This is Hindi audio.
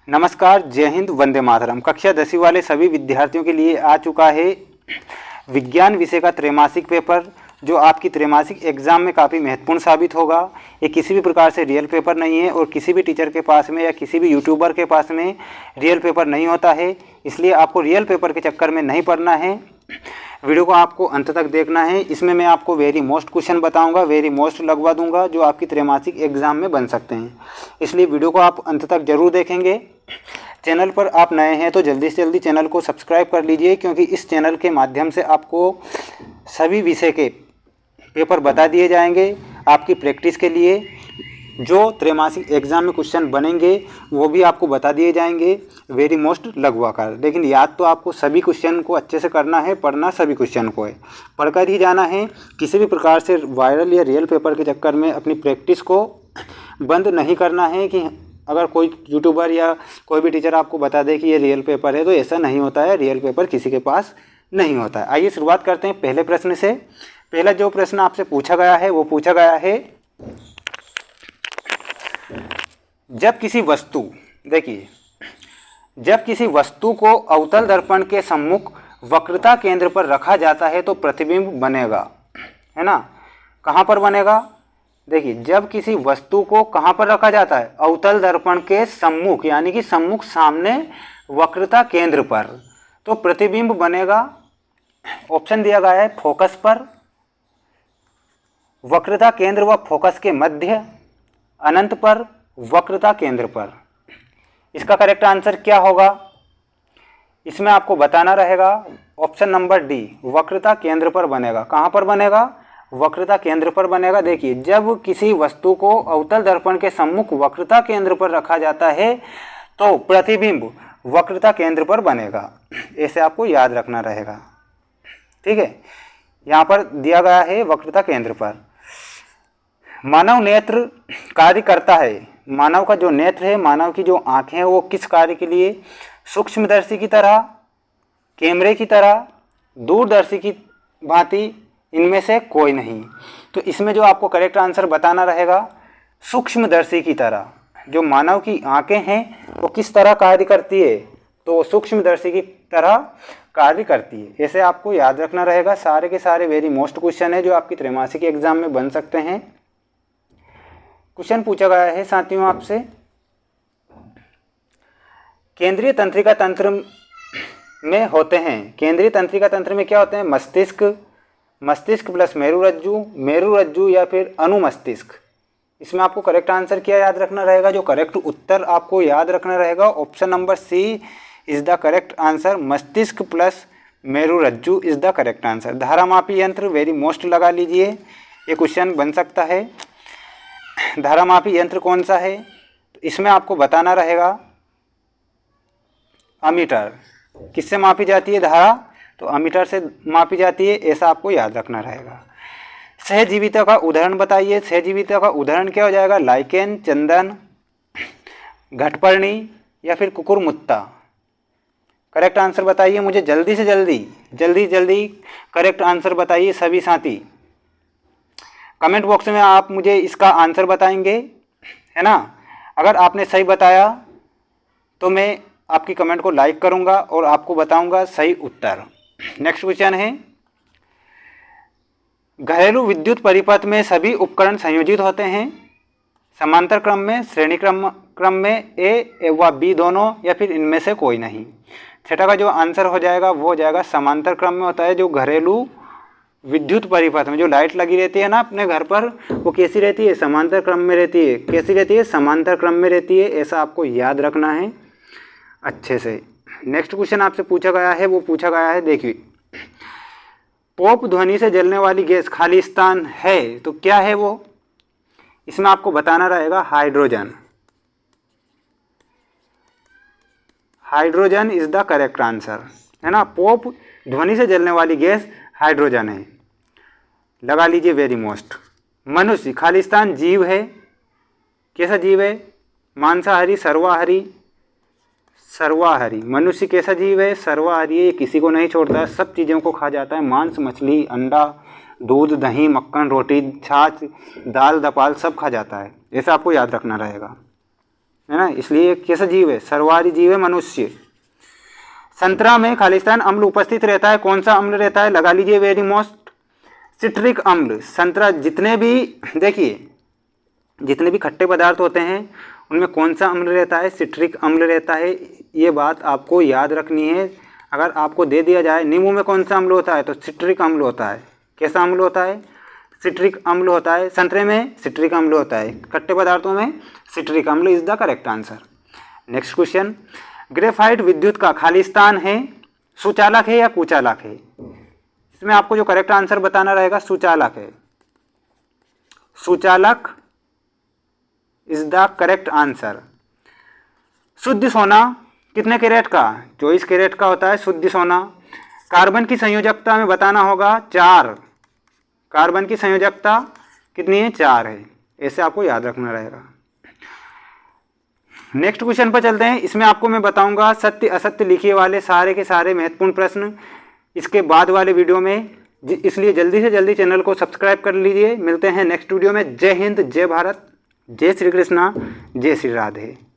नमस्कार, जय हिंद, वंदे मातरम। कक्षा 10वीं वाले सभी विद्यार्थियों के लिए आ चुका है विज्ञान विषय का त्रैमासिक पेपर, जो आपकी त्रैमासिक एग्जाम में काफ़ी महत्वपूर्ण साबित होगा। ये किसी भी प्रकार से रियल पेपर नहीं है और किसी भी टीचर के पास में या किसी भी यूट्यूबर के पास में रियल पेपर नहीं होता है, इसलिए आपको रियल पेपर के चक्कर में नहीं पड़ना है। वीडियो को आपको अंत तक देखना है। इसमें मैं आपको वेरी मोस्ट क्वेश्चन बताऊंगा, वेरी मोस्ट लगवा दूंगा, जो आपकी त्रैमासिक एग्जाम में बन सकते हैं। इसलिए वीडियो को आप अंत तक जरूर देखेंगे। चैनल पर आप नए हैं तो जल्दी से जल्दी चैनल को सब्सक्राइब कर लीजिए, क्योंकि इस चैनल के माध्यम से आपको सभी विषय के पेपर बता दिए जाएंगे। आपकी प्रैक्टिस के लिए जो त्रैमासिक एग्जाम में क्वेश्चन बनेंगे वो भी आपको बता दिए जाएंगे, वेरी मोस्ट लगवा कर। लेकिन याद तो आपको सभी क्वेश्चन को अच्छे से करना है, पढ़ना सभी क्वेश्चन को है, पढ़कर ही जाना है। किसी भी प्रकार से वायरल या रियल पेपर के चक्कर में अपनी प्रैक्टिस को बंद नहीं करना है कि अगर कोई यूट्यूबर या कोई भी टीचर आपको बता दे कि ये रियल पेपर है, तो ऐसा नहीं होता है। रियल पेपर किसी के पास नहीं होता है। आइए शुरुआत करते हैं पहले प्रश्न से। पहला जो प्रश्न आपसे पूछा गया है वो पूछा गया है, जब किसी वस्तु, देखिए, जब किसी वस्तु को अवतल दर्पण के सम्मुख वक्रता केंद्र पर रखा जाता है तो प्रतिबिंब बनेगा, है ना। कहाँ पर बनेगा? देखिए, जब किसी वस्तु को कहाँ पर रखा जाता है? अवतल दर्पण के सम्मुख, यानी कि सम्मुख सामने वक्रता केंद्र पर, तो प्रतिबिंब बनेगा। ऑप्शन दिया गया है फोकस पर, वक्रता केंद्र व फोकस के मध्य, अनंत पर, वक्रता केंद्र पर। इसका करेक्ट आंसर क्या होगा? इसमें आपको बताना रहेगा। ऑप्शन नंबर डी, वक्रता केंद्र पर बनेगा। कहाँ पर बनेगा? वक्रता केंद्र पर बनेगा। देखिए, जब किसी वस्तु को अवतल दर्पण के सम्मुख वक्रता केंद्र पर रखा जाता है तो प्रतिबिंब वक्रता केंद्र पर बनेगा। ऐसे आपको याद रखना रहेगा, ठीक है। यहाँ पर दिया गया है वक्रता केंद्र पर। मानव नेत्र कार्य करता है। मानव का जो नेत्र है, मानव की जो आँखें हैं, वो किस कार्य के लिए? सूक्ष्मदर्शी की तरह, कैमरे की तरह, दूरदर्शी की भांति, इनमें से कोई नहीं। तो इसमें जो आपको करेक्ट आंसर बताना रहेगा, सूक्ष्मदर्शी की तरह। जो मानव की आँखें हैं वो किस तरह कार्य करती है? तो सूक्ष्मदर्शी की तरह कार्य करती है। ऐसे आपको याद रखना रहेगा। सारे के सारे वेरी मोस्ट क्वेश्चन है जो आपकी त्रैमासिक एग्जाम में बन सकते हैं। क्वेश्चन पूछा गया है साथियों आपसे, केंद्रीय तंत्रिका तंत्र में होते हैं। केंद्रीय तंत्रिका तंत्र में क्या होते हैं? मस्तिष्क, मस्तिष्क प्लस मेरुरज्जु, मेरुरज्जु या फिर अनुमस्तिष्क। इसमें आपको करेक्ट आंसर क्या याद रखना रहेगा? जो करेक्ट उत्तर आपको याद रखना रहेगा, option number C is the correct answer. मस्तिष्क प्लस मेरुरज्जु इज द करेक्ट आंसर। धारामापी यंत्र वेरी मोस्ट लगा लीजिए, ये क्वेश्चन बन सकता है। धारामापी यंत्र कौन सा है? तो इसमें आपको बताना रहेगा अमीटर। किससे मापी जाती है धारा? तो अमीटर से मापी जाती है, ऐसा आपको याद रखना रहेगा। सहजीविता का उदाहरण बताइए। सहजीविता का उदाहरण क्या हो जाएगा? लाइकेन, चंदन, घटपर्णी या फिर कुकुरमुत्ता। करेक्ट आंसर बताइए मुझे जल्दी से जल्दी, जल्दी करेक्ट आंसर बताइए सभी साथी। कमेंट बॉक्स में आप मुझे इसका आंसर बताएंगे, है ना। अगर आपने सही बताया तो मैं आपकी कमेंट को लाइक करूंगा और आपको बताऊंगा सही उत्तर। नेक्स्ट क्वेश्चन है, घरेलू विद्युत परिपथ में सभी उपकरण संयोजित होते हैं समांतर क्रम में, श्रेणी क्रम में, ए व बी दोनों, या फिर इनमें से कोई नहीं। छठा का जो आंसर हो जाएगा वो हो जाएगा समांतर क्रम में होता है। जो घरेलू विद्युत परिपथ में जो लाइट लगी रहती है ना अपने घर पर, वो कैसी रहती है? समांतर क्रम में रहती है। कैसी रहती है? समांतर क्रम में रहती है। ऐसा आपको याद रखना है अच्छे से। नेक्स्ट क्वेश्चन आपसे पूछा गया है, वो पूछा गया है, देखिए, पॉप ध्वनि से जलने वाली गैस खालिस्तान है तो क्या है वो? इसमें आपको बताना रहेगा hydrogen. Hydrogen is the correct answer, है ना। पॉप ध्वनि से जलने वाली गैस हाइड्रोजन है, लगा लीजिए वेरी मोस्ट। मनुष्य खालिस्तान जीव है। कैसा जीव है? मांसाहारी, सर्वाहारी? सर्वाहारी। मनुष्य कैसा जीव है? सर्वाहारी है। ये किसी को नहीं छोड़ता, सब चीज़ों को खा जाता है। मांस, मछली, अंडा, दूध, दही, मक्खन, रोटी, छाछ, दाल, दपाल सब खा जाता है। ऐसा आपको याद रखना रहेगा। है ना, इसलिए कैसा जीव है, सर्वाहारी जीव है मनुष्य। संतरा में खालिस्तान अम्ल उपस्थित रहता है, कौन सा अम्ल रहता है, लगा लीजिए वेरी मोस्ट, सिट्रिक अम्ल। संतरा जितने भी, देखिए जितने भी खट्टे पदार्थ होते हैं उनमें कौन सा अम्ल रहता है, सिट्रिक अम्ल रहता है। ये बात आपको याद रखनी है। अगर आपको दे दिया जाए नींबू में कौन सा अम्ल होता है, तो सिट्रिक अम्ल होता है। कैसा अम्ल होता है, सिट्रिक अम्ल होता है। संतरे में सिट्रिक अम्ल होता है, खट्टे पदार्थों में सिट्रिक अम्ल is the correct answer. Next question, graphite विद्युत का खालिस्तान है, सुचालक है या कुचालक है? इसमें आपको जो करेक्ट आंसर बताना रहेगा सुचालक है। सुचालक इज द करेक्ट आंसर। शुद्ध सोना कितने कैरेट का, 24 कैरेट का होता है शुद्ध सोना। कार्बन की संयोजकता में बताना होगा 4, कार्बन की संयोजकता कितनी है, 4 है। ऐसे आपको याद रखना रहेगा। नेक्स्ट क्वेश्चन पर चलते हैं। इसमें आपको मैं बताऊंगा सत्य असत्य लिखिए वाले सारे के सारे महत्वपूर्ण प्रश्न इसके बाद वाले वीडियो में, इसलिए जल्दी से जल्दी चैनल को सब्सक्राइब कर लीजिए। मिलते हैं नेक्स्ट वीडियो में। जय हिंद, जय भारत, जय श्री कृष्णा, जय श्री राधे।